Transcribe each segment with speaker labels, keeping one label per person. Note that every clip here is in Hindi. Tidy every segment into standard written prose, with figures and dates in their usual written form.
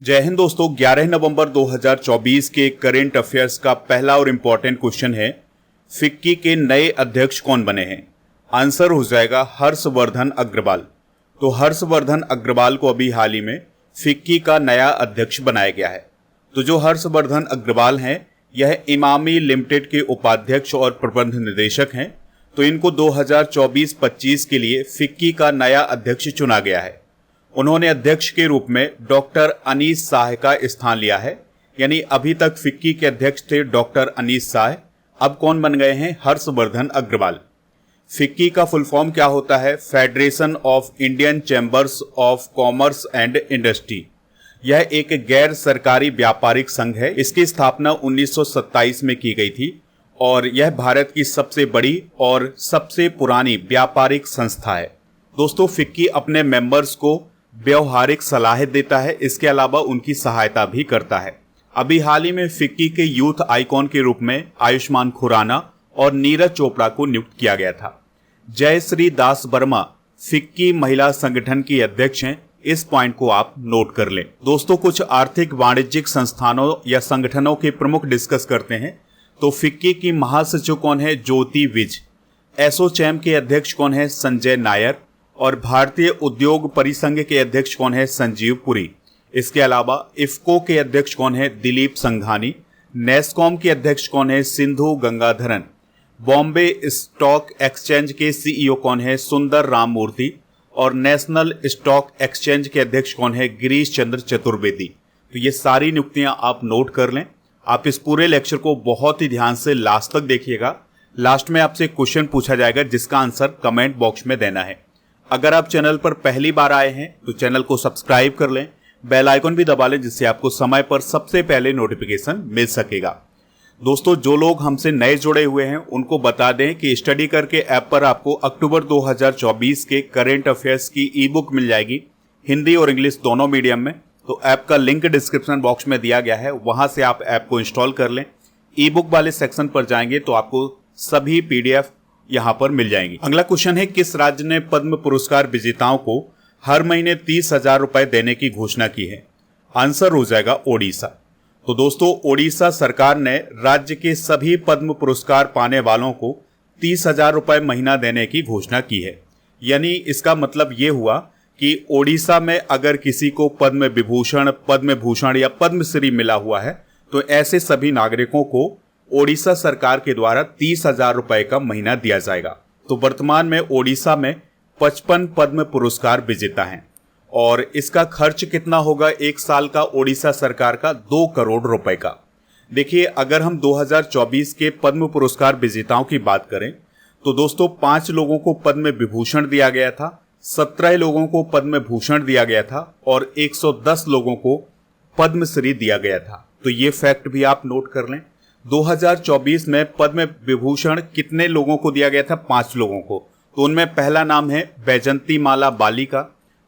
Speaker 1: जय हिंद दोस्तों। 11 नवंबर 2024 के करेंट अफेयर्स का पहला और इम्पॉर्टेंट क्वेश्चन है, फिक्की के नए अध्यक्ष कौन बने हैं? आंसर हो जाएगा हर्षवर्धन अग्रवाल। तो हर्षवर्धन अग्रवाल को अभी हाल ही में फिक्की का नया अध्यक्ष बनाया गया है। तो जो हर्षवर्धन अग्रवाल हैं, यह इमामी लिमिटेड के उपाध्यक्ष और प्रबंध निदेशक हैं। तो इनको 2024-25 के लिए फिक्की का नया अध्यक्ष चुना गया है। उन्होंने अध्यक्ष के रूप में डॉक्टर अनीस शाह का स्थान लिया है। यानी अभी तक फिक्की के अध्यक्ष थे डॉक्टर अनीस शाह, अब कौन बन गए हैं? हर्षवर्धन अग्रवाल। फिक्की का फुल फॉर्म क्या होता है? Federation of Indian chambers of commerce and industry. यह एक गैर सरकारी व्यापारिक संघ है। इसकी स्थापना 1927 में की गई थी और यह भारत की सबसे बड़ी और सबसे पुरानी व्यापारिक संस्था है। दोस्तों, फिक्की अपने मेंबर्स को व्यवहारिक सलाह देता है, इसके अलावा उनकी सहायता भी करता है। अभी हाल ही में फिक्की के यूथ आइकॉन के रूप में आयुष्मान खुराना और नीरज चोपड़ा को नियुक्त किया गया था। जयश्री दास वर्मा फिक्की महिला संगठन की अध्यक्ष हैं। इस पॉइंट को आप नोट कर लें। दोस्तों, कुछ आर्थिक वाणिज्यिक संस्थानों या संगठनों के प्रमुख डिस्कस करते हैं। तो फिक्की की महासचिव कौन है? ज्योति विज। एसोचैम के अध्यक्ष कौन है? संजय नायर। और भारतीय उद्योग परिसंघ के अध्यक्ष कौन है? संजीव पुरी। इसके अलावा इफ्को के अध्यक्ष कौन है? दिलीप संघानी। नेस्कॉम के अध्यक्ष कौन है? सिंधु गंगाधरन। बॉम्बे स्टॉक एक्सचेंज के सीईओ कौन है? सुंदर राममूर्ति। और नेशनल स्टॉक एक्सचेंज के अध्यक्ष कौन है? गिरीश चंद्र चतुर्वेदी। तो ये सारी नियुक्तियां आप नोट कर लें। आप इस पूरे लेक्चर को बहुत ही ध्यान से लास्ट तक देखिएगा। लास्ट में आपसे क्वेश्चन पूछा जाएगा जिसका आंसर कमेंट बॉक्स में देना है। अगर आप चैनल पर पहली बार आए हैं तो चैनल को सब्सक्राइब कर लें, बेल आइकन भी दबा लें जिससे आपको समय पर सबसे पहले नोटिफिकेशन मिल सकेगा। दोस्तों, जो लोग हमसे नए जुड़े हुए हैं उनको बता दें कि स्टडी करके ऐप पर आपको अक्टूबर 2024 के करेंट अफेयर्स की ई बुक मिल जाएगी, हिंदी और इंग्लिश दोनों मीडियम में। तो ऐप का लिंक डिस्क्रिप्शन बॉक्स में दिया गया है, वहां से आप ऐप को इंस्टॉल कर लें। ई बुक वाले सेक्शन पर जाएंगे तो आपको सभी पीडीएफ यहां पर मिल जाएंगी। अगला क्वेश्चन है, किस राज्य ने पद्म पुरस्कार विजेताओं को हर महीने 30,000 रुपए देने की घोषणा की है? आंसर हो जाएगा ओडिशा। तो दोस्तों, ओडिशा सरकार ने राज्य के सभी पद्म पुरस्कार पाने वालों को 30,000 रुपए महीना देने की घोषणा की है। यानी इसका मतलब ये हुआ कि ओडिशा में अगर किसी को पद्म विभूषण, पद्म भूषण या पद्मश्री मिला हुआ है तो ऐसे सभी नागरिकों को ओडिशा सरकार के द्वारा 30,000 रुपए का महीना दिया जाएगा। तो वर्तमान में ओडिशा में 55 पद्म पुरस्कार विजेता हैं और इसका खर्च कितना होगा एक साल का ओडिशा सरकार का? 2 करोड़ रुपए का। देखिए, अगर हम 2024 के पद्म पुरस्कार विजेताओं की बात करें तो दोस्तों 5 लोगों को पद्म विभूषण दिया गया था, 17 लोगों को पद्म भूषण दिया गया था और 110 लोगों को पद्मश्री दिया गया था। तो ये फैक्ट भी आप नोट कर लें। 2024 में पद्म विभूषण कितने लोगों को दिया गया था? 5 लोगों को। तो उनमें पहला नाम है बैजंती माला बाली का,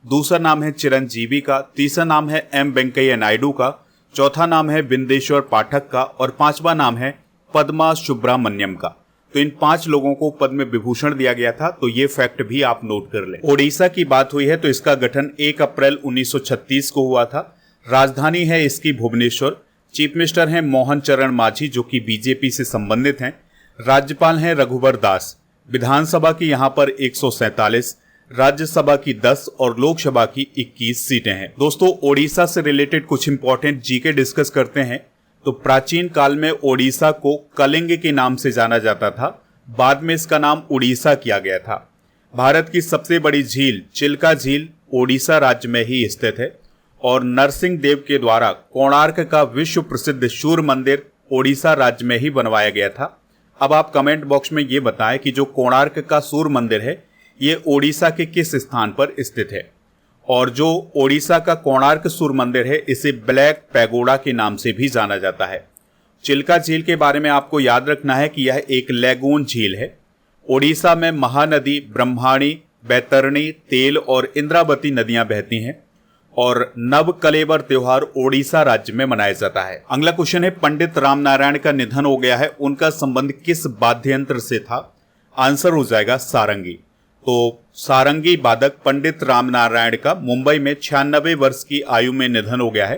Speaker 1: दूसरा नाम है चिरंजीवी का, तीसरा नाम है एम वेंकैया नायडू का, चौथा नाम है बिंदेश्वर पाठक का और 5वां नाम है पद्मा सुब्रमण्यम का। तो इन 5 लोगों को पद्म विभूषण दिया गया था। तो ये फैक्ट भी आप नोट कर लें। ओडिशा की बात हुई है तो इसका गठन 1 अप्रैल 1936 को हुआ था। राजधानी है इसकी भुवनेश्वर। चीफ मिनिस्टर हैं मोहन चरण मांझी जो कि बीजेपी से संबंधित हैं। राज्यपाल हैं रघुवर दास। विधानसभा की यहां पर 147, राज्यसभा की 10 और लोकसभा की 21 सीटें हैं। दोस्तों, ओडिशा से रिलेटेड कुछ इंपॉर्टेंट जीके डिस्कस करते हैं। तो प्राचीन काल में ओडिशा को कलिंग के नाम से जाना जाता था, बाद में इसका नाम उड़ीसा किया गया था। भारत की सबसे बड़ी झील चिल्का झील ओडिशा राज्य में ही स्थित है और नरसिंह देव के द्वारा कोणार्क का विश्व प्रसिद्ध सूर्य मंदिर ओडिशा राज्य में ही बनवाया गया था। अब आप कमेंट बॉक्स में ये बताएं कि जो कोणार्क का सूर्य मंदिर है ये ओडिशा के किस स्थान पर स्थित है। और जो ओडिशा का कोणार्क सूर्य मंदिर है इसे ब्लैक पैगोडा के नाम से भी जाना जाता है। चिल्का झील के बारे में आपको याद रखना है कि यह एक लैगून झील है। ओडिशा में महानदी, ब्रह्माणी, बैतरणी, तेल और इंद्रावती नदियां बहती हैं और नव कलेवर त्योहार ओडिशा राज्य में मनाया जाता है। अगला क्वेश्चन है, पंडित रामनारायण का निधन हो गया है, उनका संबंध किस वाद्य यंत्र से था? आंसर हो जाएगा सारंगी। तो सारंगी वादक पंडित रामनारायण का मुंबई में 96 वर्ष की आयु में निधन हो गया है।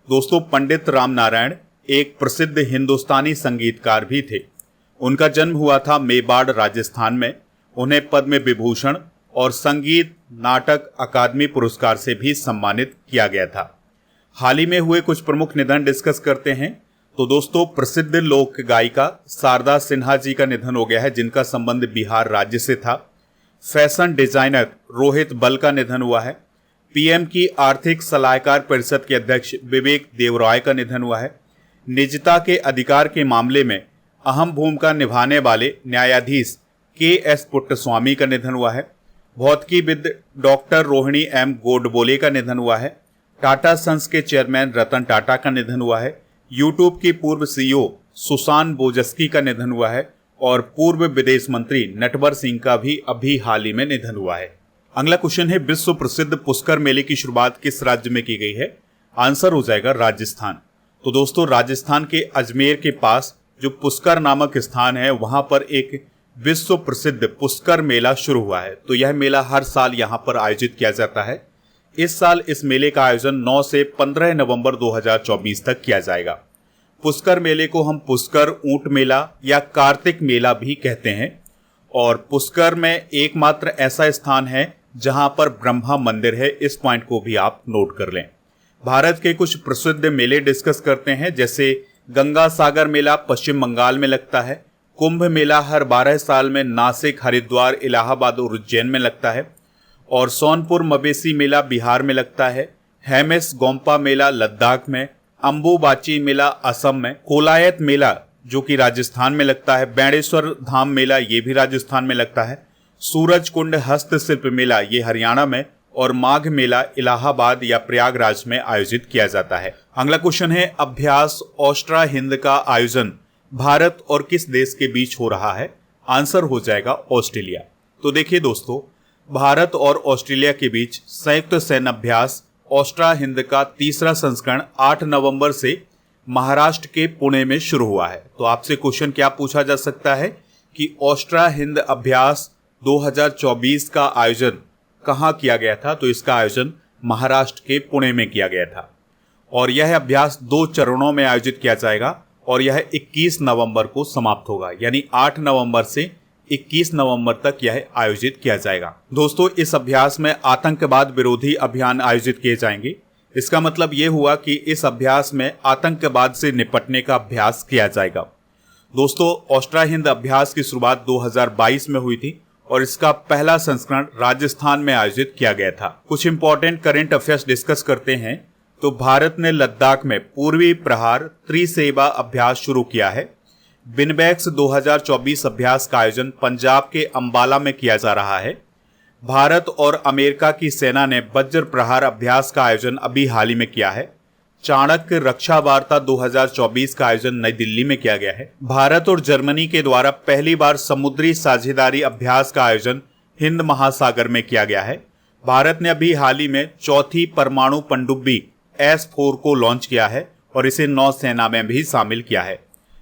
Speaker 1: दोस्तों, पंडित राम नारायण एक प्रसिद्ध हिंदुस्तानी संगीतकार भी थे। उनका जन्म हुआ था मेवाड़, राजस्थान में। उन्हें पद्म विभूषण और संगीत नाटक अकादमी पुरस्कार से भी सम्मानित किया गया था। हाल ही में हुए कुछ प्रमुख निधन डिस्कस करते हैं। तो दोस्तों, प्रसिद्ध लोक गायिका शारदा सिन्हा जी का निधन हो गया है, जिनका संबंध बिहार राज्य से था। फैशन डिजाइनर रोहित बल का निधन हुआ है। पीएम की आर्थिक सलाहकार परिषद के अध्यक्ष विवेक देवराय का निधन हुआ है। निजता के अधिकार के मामले में अहम भूमिका निभाने वाले न्यायाधीश के.एस. पुट्टस्वामी का निधन हुआ है। भौतिकीविद डॉक्टर रोहिणी एम. गोडबोले का निधन हुआ है। टाटा सन्स के चेयरमैन रतन टाटा का निधन हुआ है। यूट्यूब की पूर्व सीईओ सुसान बोजस्की का निधन हुआ है। और पूर्व विदेश मंत्री नटवर सिंह का भी अभी हाल ही में निधन हुआ है। अगला क्वेश्चन है, विश्व प्रसिद्ध पुष्कर मेले की शुरुआत किस राज्य में की गई है? आंसर हो जाएगा राजस्थान। तो दोस्तों, राजस्थान के अजमेर के पास जो पुष्कर नामक स्थान है, वहां पर एक विश्व प्रसिद्ध पुष्कर मेला शुरू हुआ है। तो यह मेला हर साल यहां पर आयोजित किया जाता है। इस साल इस मेले का आयोजन 9 से 15 नवंबर 2024 तक किया जाएगा। पुष्कर मेले को हम पुष्कर ऊंट मेला या कार्तिक मेला भी कहते हैं। और पुष्कर में एकमात्र ऐसा स्थान है जहां पर ब्रह्मा मंदिर है। इस पॉइंट को भी आप नोट कर लें। भारत के कुछ प्रसिद्ध मेले डिस्कस करते हैं, जैसे गंगा सागर मेला पश्चिम बंगाल में लगता है। कुंभ मेला हर 12 साल में नासिक, हरिद्वार, इलाहाबाद और उज्जैन में लगता है। और सोनपुर मवेशी मेला बिहार में लगता है। हेमिस गोम्पा मेला लद्दाख में। अंबुबाची मेला असम में। कोलायत मेला जो कि राजस्थान में लगता है। बेणेश्वर धाम मेला ये भी राजस्थान में लगता है। सूरज कुंड हस्तशिल्प मेला ये हरियाणा में। और माघ मेला इलाहाबाद या प्रयागराज में आयोजित किया जाता है। अगला क्वेश्चन है, अभ्यास ऑस्ट्रा हिंद का आयोजन भारत और किस देश के बीच हो रहा है? आंसर हो जाएगा ऑस्ट्रेलिया। तो देखिए दोस्तों, भारत और ऑस्ट्रेलिया के बीच संयुक्त सैन्य अभ्यास ऑस्ट्रा हिंद का तीसरा संस्करण 8 नवंबर से महाराष्ट्र के पुणे में शुरू हुआ है। तो आपसे क्वेश्चन क्या पूछा जा सकता है कि ऑस्ट्रा हिंद अभ्यास 2024 का आयोजन कहाँ किया गया था? तो इसका आयोजन महाराष्ट्र के पुणे में किया गया था। और यह अभ्यास 2 चरणों में आयोजित किया जाएगा और यह 21 नवंबर को समाप्त होगा, यानी 8 नवंबर से 21 नवंबर तक यह आयोजित किया जाएगा। दोस्तों, इस अभ्यास में आतंकवाद विरोधी अभियान आयोजित किए जाएंगे। इसका मतलब यह हुआ कि इस अभ्यास में आतंकवाद से निपटने का अभ्यास किया जाएगा। दोस्तों, ऑस्ट्रा हिंद अभ्यास की शुरुआत 2022 में हुई थी और इसका पहला संस्करण राजस्थान में आयोजित किया गया था। कुछ इंपॉर्टेंट करंट अफेयर्स डिस्कस करते हैं। तो भारत ने लद्दाख में पूर्वी प्रहार त्रिसेवा अभ्यास शुरू किया है। विनबैक्स 2024 अभ्यास का आयोजन पंजाब के अंबाला में किया जा रहा है। भारत और अमेरिका की सेना ने वज्र प्रहार अभ्यास का आयोजन अभी हाल ही में किया है। चाणक्य रक्षा वार्ता 2024 का आयोजन नई दिल्ली में किया गया है। भारत और जर्मनी के द्वारा पहली बार समुद्री साझेदारी अभ्यास का आयोजन हिंद महासागर में किया गया है। भारत ने अभी हाल ही में चौथी परमाणु पनडुब्बी S4 को लॉन्च किया है और इसे नौसेना में भी शामिल किया है।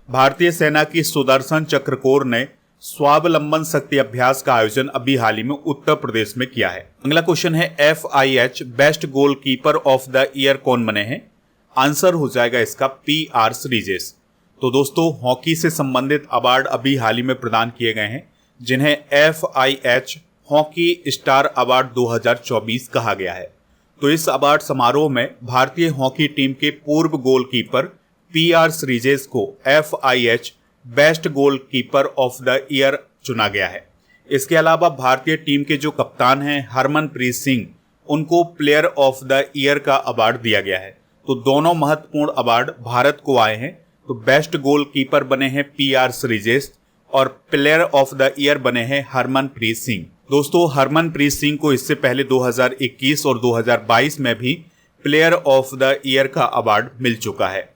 Speaker 1: भारतीय सेना की सुदर्शन चक्र कोर ने स्वावलंबन शक्ति अभ्यास का आयोजन अभी हाल ही में उत्तर प्रदेश में किया है। अगला क्वेश्चन है, FIH best goalkeeper of the year कौन बने हैं? आंसर हो जाएगा इसका PR श्रीजेश। तो दोस्तों, हॉकी से संबंधित अवार्ड अभी हाल ही में प्रदान किए गए हैं, जिन्हें FIH हॉकी स्टार अवार्ड 2024 कहा गया है। तो इस अवार्ड समारोह में भारतीय हॉकी टीम के पूर्व गोलकीपर PR श्रीजेश को FIH best goalkeeper of the year चुना गया है। इसके अलावा भारतीय टीम के जो कप्तान हैं हरमनप्रीत सिंह, उनको प्लेयर ऑफ द ईयर का अवार्ड दिया गया है। तो दोनों महत्वपूर्ण अवार्ड भारत को आए हैं। तो बेस्ट गोलकीपर बने हैं PR श्रीजेश और प्लेयर ऑफ द ईयर बने हैं हरमनप्रीत सिंह। दोस्तों, हरमनप्रीत सिंह को इससे पहले 2021 और 2022 में भी प्लेयर ऑफ द ईयर का अवार्ड मिल चुका है।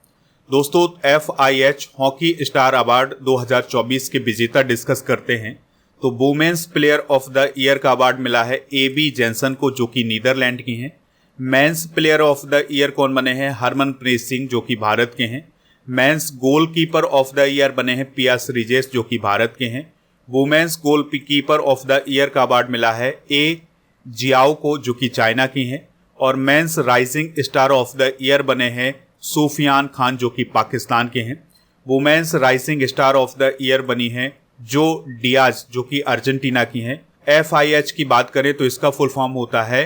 Speaker 1: दोस्तों, FIH हॉकी स्टार अवार्ड 2024 के विजेता डिस्कस करते हैं। तो women's player of the year का अवार्ड मिला है AB जेंसन को, जो कि नीदरलैंड की हैं। Men's player of the year कौन बने हैं? हरमनप्रीत सिंह, जो कि भारत के हैं। Men's goalkeeper of the year बने हैं PR श्रीजेश, जो कि भारत के हैं। Women's goalkeeper of the year का अवार्ड मिला है A जियाओ को, जो कि चाइना की हैं। और men's rising star of the year बने हैं सूफियान खान जो कि पाकिस्तान के हैं। Women's rising star of the year बनी हैं जो डियाज जो कि अर्जेंटीना की हैं। FIH की बात करें तो इसका फुल फॉर्म होता है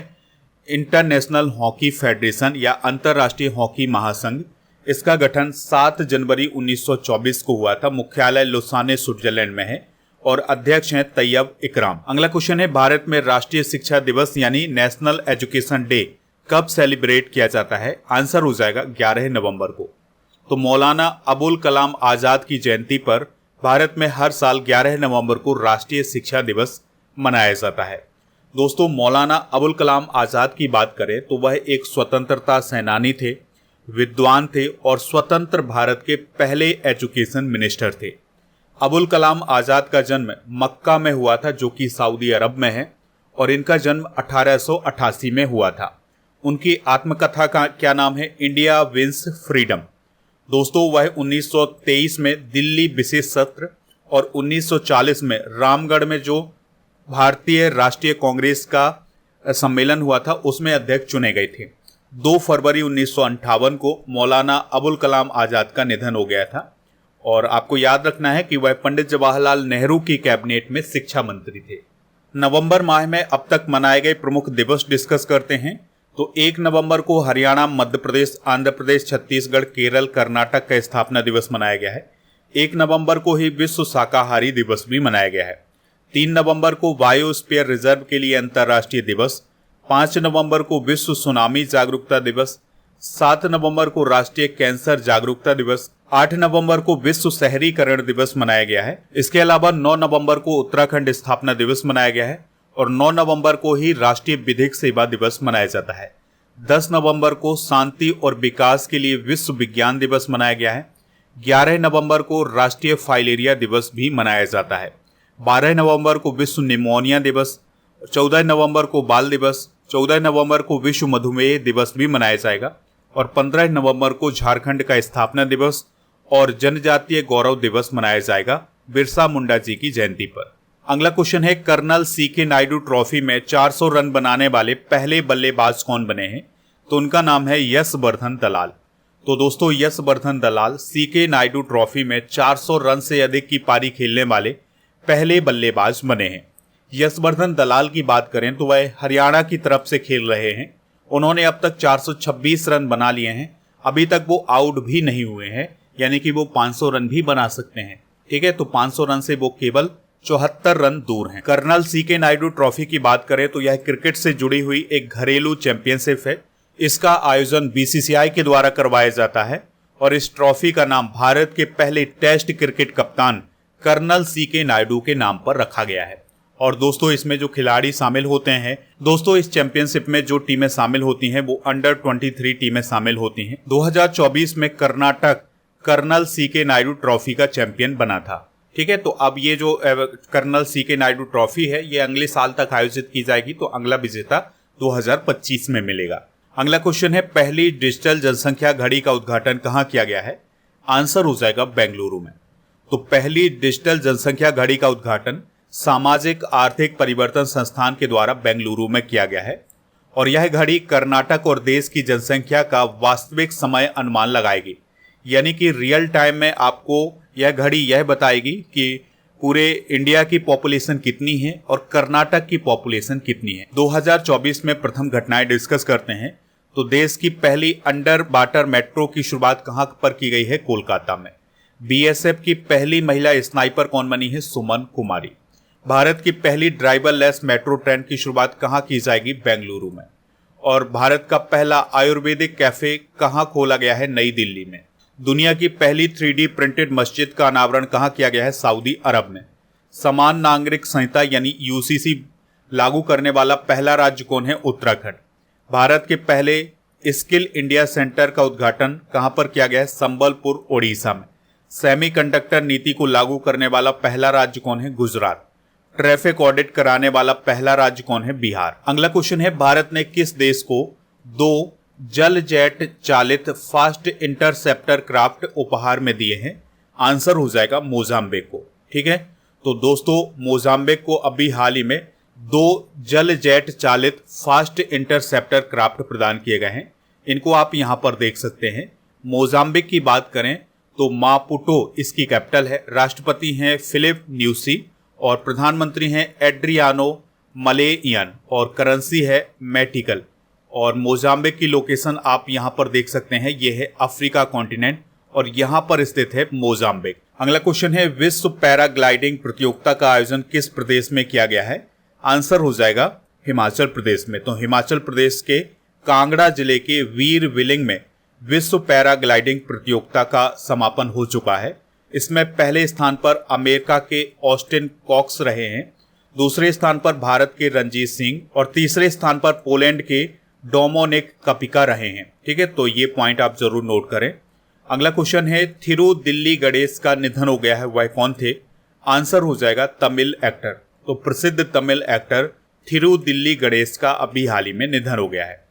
Speaker 1: इंटरनेशनल हॉकी फेडरेशन या अंतर्राष्ट्रीय हॉकी महासंघ। इसका गठन 7 जनवरी 1924 को हुआ था। मुख्यालय लुसाने स्विट्जरलैंड में है और अध्यक्ष हैं तैयब इकराम। अगला क्वेश्चन है, भारत में राष्ट्रीय शिक्षा दिवस यानी नेशनल एजुकेशन डे कब सेलिब्रेट किया जाता है? आंसर हो जाएगा 11 नवंबर को। तो मौलाना अबुल कलाम आजाद की जयंती पर भारत में हर साल 11 नवंबर को राष्ट्रीय शिक्षा दिवस मनाया जाता है। दोस्तों, मौलाना अबुल कलाम आजाद की बात करें तो वह एक स्वतंत्रता सेनानी थे, विद्वान थे और स्वतंत्र भारत के पहले एजुकेशन मिनिस्टर थे। अबुल कलाम आजाद का जन्म मक्का में हुआ था जो कि सऊदी अरब में है और इनका जन्म 1888 में हुआ था। उनकी आत्मकथा का क्या नाम है? India wins freedom. दोस्तों, वह 1923 में दिल्ली विशेष सत्र और 1940 में रामगढ़ में जो भारतीय राष्ट्रीय कांग्रेस का सम्मेलन हुआ था उसमें अध्यक्ष चुने गए थे। 2 फरवरी 1958 को मौलाना अबुल कलाम आजाद का निधन हो गया था और आपको याद रखना है कि वह पंडित जवाहरलाल नेहरू की कैबिनेट में शिक्षा मंत्री थे। नवंबर माह में अब तक मनाए गए प्रमुख दिवस डिस्कस करते हैं। तो 1 नवंबर को हरियाणा, मध्य प्रदेश, आंध्र प्रदेश, छत्तीसगढ़, केरल, कर्नाटक का स्थापना दिवस मनाया गया है। 1 नवंबर को ही विश्व शाकाहारी दिवस भी मनाया गया है। 3 नवंबर को बायोस्फीयर रिजर्व के लिए अंतर्राष्ट्रीय दिवस। 5 नवंबर को विश्व सुनामी जागरूकता दिवस। 7 नवंबर को राष्ट्रीय कैंसर जागरूकता दिवस। 8 नवंबर को विश्व शहरीकरण दिवस मनाया गया है। इसके अलावा 9 नवंबर को उत्तराखंड स्थापना दिवस मनाया गया है और 9 नवंबर को ही राष्ट्रीय विधिक सेवा दिवस मनाया जाता है। 10 नवंबर को शांति और विकास के लिए विश्व विज्ञान दिवस मनाया गया है। 11 नवंबर को राष्ट्रीय फाइलेरिया दिवस भी मनाया जाता है। 12 नवंबर को विश्व निमोनिया दिवस। 14 नवंबर को बाल दिवस। 14 नवंबर को विश्व मधुमेह दिवस भी मनाया जाएगा और 15 नवंबर को झारखंड का स्थापना दिवस और जनजातीय गौरव दिवस मनाया जाएगा बिरसा मुंडा जी की जयंती पर। अगला क्वेश्चन है, कर्नल CK नायडू ट्रॉफी में 400 रन बनाने वाले पहले बल्लेबाज कौन बने हैं? तो उनका नाम है यशवर्धन दलाल। तो दोस्तों, यशवर्धन दलाल CK नायडू ट्रॉफी में 400 रन से अधिक की पारी खेलने वाले पहले बल्लेबाज बने हैं। यशवर्धन दलाल की बात करें तो वह हरियाणा की तरफ से खेल रहे हैं। उन्होंने अब तक 426 रन बना लिए हैं। अभी तक वो आउट भी नहीं हुए हैं, यानी कि वो 500 रन भी बना सकते हैं। ठीक है, तो 500 रन से वो केवल 74 रन दूर हैं। कर्नल CK नायडू ट्रॉफी की बात करें तो यह क्रिकेट से जुड़ी हुई एक घरेलू चैंपियनशिप है। इसका आयोजन BCCI के द्वारा करवाया जाता है और इस ट्रॉफी का नाम भारत के पहले टेस्ट क्रिकेट कप्तान कर्नल CK नायडू के नाम पर रखा गया है। और दोस्तों, इसमें जो खिलाड़ी शामिल होते हैं, दोस्तों इस चैंपियनशिप में जो टीमें शामिल होती हैं वो अंडर 23 टीमें शामिल होती हैं। 2024 में Karnataka colonel CK Naidu trophy का चैंपियन बना था। ठीक है, तो अब ये जो कर्नल CK नायडू ट्रॉफी है ये अगले साल तक आयोजित की जाएगी, तो अगला विजेता 2025 में मिलेगा। अगला क्वेश्चन है, पहली डिजिटल जनसंख्या घड़ी का उद्घाटन कहाँ किया गया है? आंसर हो जाएगा बेंगलुरु में। तो पहली डिजिटल जनसंख्या घड़ी का उद्घाटन सामाजिक आर्थिक परिवर्तन संस्थान के द्वारा बेंगलुरु में किया गया है और यह घड़ी कर्नाटक और देश की जनसंख्या का वास्तविक समय अनुमान लगाएगी, यानी कि रियल टाइम में आपको यह घड़ी यह बताएगी कि पूरे इंडिया की पॉपुलेशन कितनी है और कर्नाटक की पॉपुलेशन कितनी है। 2024 में प्रथम घटनाएं डिस्कस करते हैं। तो देश की पहली अंडर वाटर मेट्रो की शुरुआत कहां पर की गई है? कोलकाता में। BSF की पहली महिला स्नाइपर कौन बनी है? सुमन कुमारी। भारत की पहली ड्राइवरलेस मेट्रो ट्रेन की शुरुआत कहां की जाएगी? बेंगलुरु में। और भारत का पहला आयुर्वेदिक कैफे कहां खोला गया है? नई दिल्ली में। दुनिया की पहली 3D प्रिंटेड मस्जिद का अनावरण कहां किया गया है? सऊदी अरब में। समान नागरिक संहिता यानी UCC लागू करने वाला पहला राज्य कौन है? उत्तराखंड। भारत के पहले स्किल इंडिया सेंटर का उद्घाटन कहां पर किया गया है? संबलपुर, ओडिशा में। सेमीकंडक्टर नीति को लागू करने वाला पहला राज्य कौन है? गुजरात। ट्रैफिक ऑडिट कराने वाला पहला राज्य कौन है? बिहार। अगला क्वेश्चन है, भारत ने किस देश को 2 जल जेट चालित फास्ट इंटरसेप्टर क्राफ्ट उपहार में दिए हैं? आंसर हो जाएगा मोजाम्बिक को। ठीक है, तो दोस्तों मोजाम्बिक को अभी हाल ही में 2 जल जेट चालित फास्ट इंटरसेप्टर क्राफ्ट प्रदान किए गए हैं। इनको आप यहां पर देख सकते हैं। मोजाम्बिक की बात करें तो मापुटो इसकी कैपिटल है। राष्ट्रपति हैं फिलिप न्यूसी और प्रधानमंत्री हैं एड्रियानो मलेयन और करेंसी है मेटिकल। और मोजाम्बिक की लोकेशन आप यहां पर देख सकते हैं, यह है अफ्रीका कॉन्टिनेंट और यहां पर स्थित है मोजाम्बिक। अगला क्वेश्चन है विश्व पैराग्लाइडिंग प्रतियोगिता का आयोजन किस प्रदेश में किया गया है? आंसर हो जाएगा हिमाचल प्रदेश में। तो हिमाचल प्रदेश के कांगड़ा जिले के वीर विलिंग में विश्व पैराग्लाइडिंग प्रतियोगिता का समापन हो चुका है। इसमें पहले स्थान पर अमेरिका के ऑस्टिन कॉक्स रहे हैं, दूसरे स्थान पर भारत के रंजीत सिंह और तीसरे स्थान पर पोलैंड के डोमिनिक कपिका रहे हैं। ठीक है, तो ये पॉइंट आप जरूर नोट करें। अगला क्वेश्चन है थिरु दिल्ली गणेश का निधन हो गया है, वह कौन थे? आंसर हो जाएगा तमिल एक्टर। तो प्रसिद्ध तमिल एक्टर थिरु दिल्ली गणेश का अभी हाल ही में निधन हो गया है।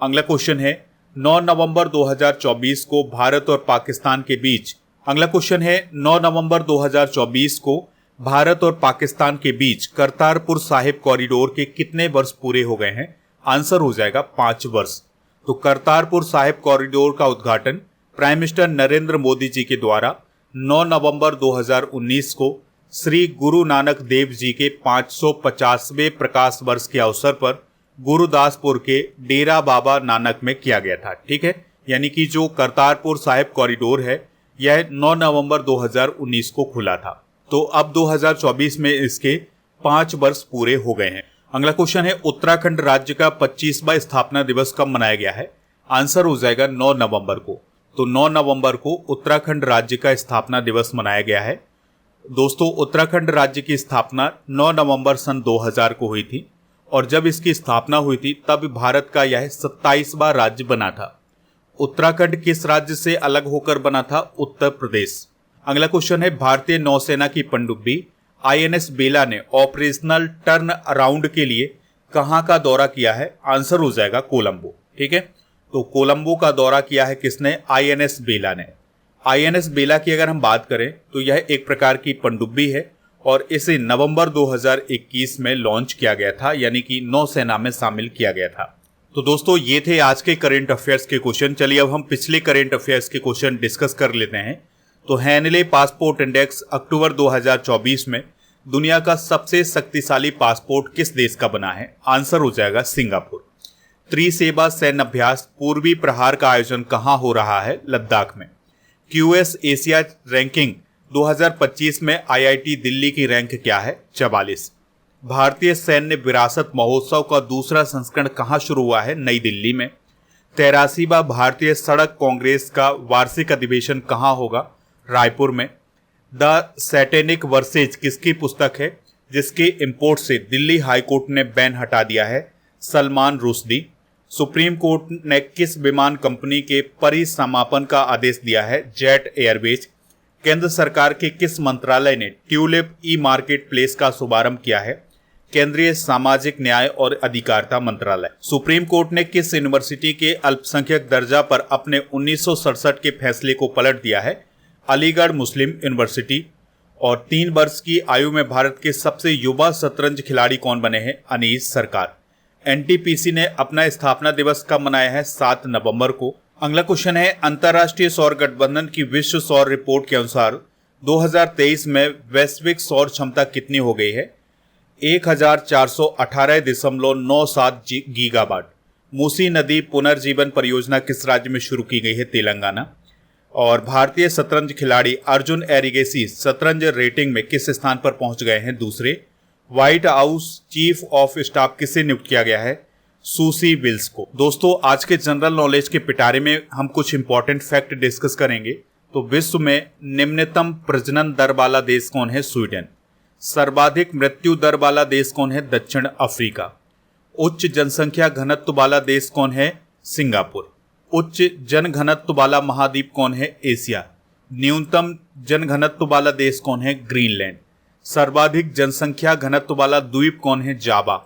Speaker 1: अगला क्वेश्चन है 9 नवंबर 2024 को भारत और पाकिस्तान के बीच अगला क्वेश्चन है 9 नवंबर 2024 को भारत और पाकिस्तान के बीच करतारपुर साहिब कॉरिडोर के कितने वर्ष पूरे हो गए हैं? आंसर हो जाएगा 5 वर्ष। तो करतारपुर साहिब कॉरिडोर का उद्घाटन प्राइम मिनिस्टर नरेंद्र मोदी जी के द्वारा 9 नवंबर 2019 को श्री गुरु नानक देव जी के 550वें प्रकाश वर्ष के अवसर पर गुरुदासपुर के डेरा बाबा नानक में किया गया था। ठीक है, यानी कि जो करतारपुर साहिब कॉरिडोर है यह 9 नवंबर 2019 को खुला था। तो अब 2024 में इसके 5 वर्ष पूरे हो गए हैं। अगला क्वेश्चन है उत्तराखंड राज्य का 25वां स्थापना दिवस कब मनाया गया है? आंसर हो जाएगा 9 नवंबर को। तो 9 नवंबर को उत्तराखंड राज्य का स्थापना दिवस मनाया गया है। दोस्तों, उत्तराखंड राज्य की स्थापना 9 नवंबर सन 2000 को हुई थी और जब इसकी स्थापना हुई थी तब भारत का यह 27वां राज्य बना था। उत्तराखंड किस राज्य से अलग होकर बना था? उत्तर प्रदेश। अगला क्वेश्चन है भारतीय नौसेना की पनडुब्बी आईएनएस बेला ने ऑपरेशनल टर्न अराउंड के लिए कहां का दौरा किया है? आंसर हो जाएगा कोलंबो। ठीक है, तो कोलंबो का दौरा किया है किसने? आईएनएस बेला ने। आईएनएस बेला की अगर हम बात करें तो यह एक प्रकार की पनडुब्बी है और इसे नवंबर 2021 में लॉन्च किया गया था, यानी कि नौसेना में शामिल किया गया था। तो दोस्तों, ये थे आज के करंट अफेयर्स के क्वेश्चन। चलिए अब हम पिछले करंट अफेयर्स के क्वेश्चन डिस्कस कर लेते हैं। तो हेनले पासपोर्ट इंडेक्स अक्टूबर 2024 में दुनिया का सबसे शक्तिशाली पासपोर्ट किस देश का बना है? आंसर हो जाएगा सिंगापुर। त्रिसेबा सैन्य अभ्यास पूर्वी प्रहार का आयोजन कहां हो रहा है? लद्दाख में। क्यूएस एशिया रैंकिंग 2025 में आईआईटी दिल्ली की रैंक क्या है? 44। भारतीय सैन्य विरासत महोत्सव का दूसरा संस्करण कहां शुरू हुआ है? नई दिल्ली में। 83वां भारतीय सड़क कांग्रेस का वार्षिक अधिवेशन कहां होगा? रायपुर में। द सैटेनिक वर्सेज किसकी पुस्तक है जिसके इंपोर्ट से दिल्ली हाईकोर्ट ने बैन हटा दिया है? सलमान रुश्दी। सुप्रीम कोर्ट ने किस विमान कंपनी के परिसमापन का आदेश दिया है? Jet Airways. केंद्र सरकार के किस मंत्रालय ने ट्यूलिप ई मार्केट प्लेस का शुभारंभ किया है? केंद्रीय सामाजिक न्याय और अधिकारिता मंत्रालय। सुप्रीम कोर्ट ने किस यूनिवर्सिटी के अल्पसंख्यक दर्जा पर अपने 1967 के फैसले को पलट दिया है? अलीगढ़ मुस्लिम यूनिवर्सिटी। और 3 वर्ष की आयु में भारत के सबसे युवा शतरंज खिलाड़ी कौन बने हैं? अनीश सरकार। एनटीपीसी ने अपना स्थापना दिवस कब मनाया है? 7 नवंबर को। अगला क्वेश्चन है अंतर्राष्ट्रीय सौर गठबंधन की विश्व सौर रिपोर्ट के अनुसार 2023 में वैश्विक सौर क्षमता कितनी हो गई है? 1418.97 गीगावाट। मूसी नदी पुनर्जीवन परियोजना किस राज्य में शुरू की गई है? तेलंगाना। और भारतीय शतरंज खिलाड़ी अर्जुन एरिगेसी शतरंज रेटिंग में किस स्थान पर पहुंच गए हैं? दूसरे। White house chief of staff किसे नियुक्त किया गया है? सूसी विल्स को। दोस्तों, आज के जनरल नॉलेज के पिटारे में हम कुछ इंपॉर्टेंट फैक्ट डिस्कस करेंगे। तो विश्व में निम्नतम प्रजनन दर वाला देश कौन है? स्वीडन। सर्वाधिक मृत्यु दर वाला देश कौन है? दक्षिण अफ्रीका। उच्च जनसंख्या घनत्व वाला देश कौन है? सिंगापुर। उच्च जनघनत्व वाला महाद्वीप कौन है? एशिया। न्यूनतम जनघनत्व वाला देश कौन है? ग्रीनलैंड। सर्वाधिक जनसंख्या घनत्व वाला द्वीप कौन है? जावा।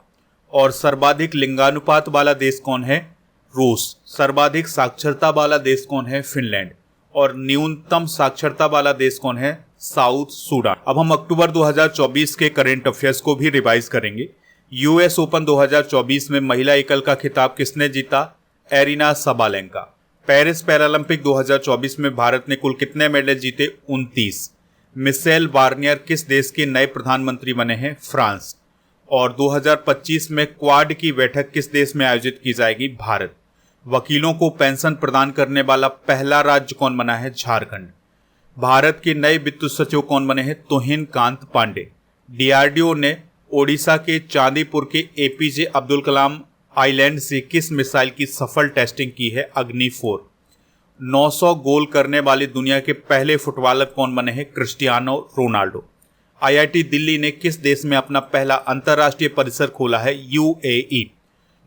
Speaker 1: और सर्वाधिक लिंगानुपात वाला देश कौन है? रूस। सर्वाधिक साक्षरता वाला देश कौन है? फिनलैंड। और न्यूनतम साक्षरता वाला देश कौन है? South Sudan. अब हम अक्टूबर 2024 के करंट अफेयर्स को भी रिवाइज करेंगे। यूएस ओपन 2024 में महिला एकल का खिताब किसने जीता? Arena Sabalenka. पेरिस पैरालंपिक 2024 में भारत ने कुल कितने मेडल जीते? 29। मिशेल बार्नियर किस देश के नए प्रधानमंत्री बने हैं? फ्रांस। और 2025 में क्वाड की बैठक किस देश में आयोजित की जाएगी? भारत। वकीलों को पेंशन प्रदान करने वाला पहला राज्य कौन बना है? झारखंड। भारत के नए वित्त सचिव कौन बने हैं? तुहिन कांत पांडे। डीआरडीओ ने ओडिशा के चांदीपुर के एपीजे अब्दुल कलाम आइलैंड से किस मिसाइल की सफल टेस्टिंग की है? अग्नि 4। 900 गोल करने वाले दुनिया के पहले फुटबॉलर कौन बने हैं? Cristiano Ronaldo. आईआईटी दिल्ली ने किस देश में अपना पहला अंतर्राष्ट्रीय परिसर खोला है? यूएई।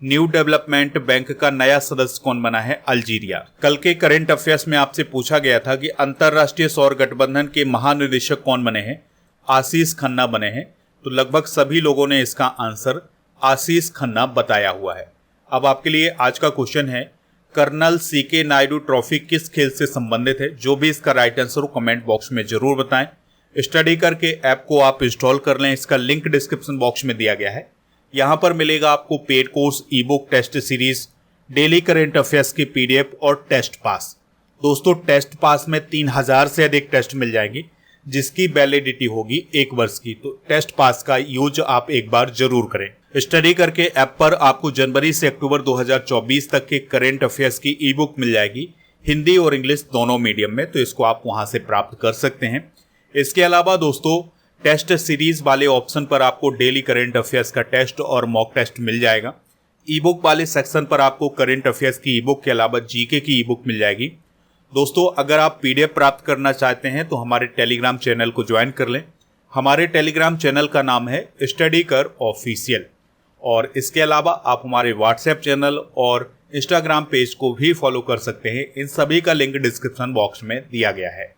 Speaker 1: न्यू डेवलपमेंट बैंक का नया सदस्य कौन बना है? अल्जीरिया। कल के करंट अफेयर्स में आपसे पूछा गया था कि अंतर्राष्ट्रीय सौर गठबंधन के महानिदेशक कौन बने हैं? आशीष खन्ना बने हैं। तो लगभग सभी लोगों ने इसका आंसर आशीष खन्ना बताया हुआ है। अब आपके लिए आज का क्वेश्चन है, कर्नल सीके नायडू ट्रॉफी किस खेल से संबंधित है? जो भी इसका राइट आंसर हो कमेंट बॉक्स में जरूर बताएं। स्टडी करके ऐप को आप इंस्टॉल कर लें, इसका लिंक डिस्क्रिप्शन बॉक्स में दिया गया है। यहाँ पर मिलेगा आपको paid course, e book, test series, daily current affairs की पीडीएफ और टेस्ट पास। दोस्तों टेस्ट पास में 3000 से अधिक टेस्ट मिल जाएंगी जिसकी वैलिडिटी होगी 1 वर्ष की। तो टेस्ट पास का यूज आप एक बार जरूर करें। स्टडी करके ऐप पर आपको जनवरी से अक्टूबर 2024 तक के करंट अफेयर्स की ई बुक मिल जाएगी, हिंदी और इंग्लिश दोनों मीडियम में। तो इसको आप वहां से प्राप्त कर सकते हैं। इसके अलावा दोस्तों टेस्ट सीरीज वाले ऑप्शन पर आपको डेली करंट अफेयर्स का टेस्ट और मॉक टेस्ट मिल जाएगा। ई बुक वाले सेक्शन पर आपको करंट अफेयर्स की ई बुक के अलावा जीके की ई बुक मिल जाएगी। दोस्तों अगर आप पीडीएफ प्राप्त करना चाहते हैं तो हमारे टेलीग्राम चैनल को ज्वाइन कर लें। हमारे टेलीग्राम चैनल का नाम है स्टडी कर ऑफिशियल। और इसके अलावा आप हमारे व्हाट्सएप चैनल और इंस्टाग्राम पेज को भी फॉलो कर सकते हैं। इन सभी का लिंक डिस्क्रिप्शन बॉक्स में दिया गया है।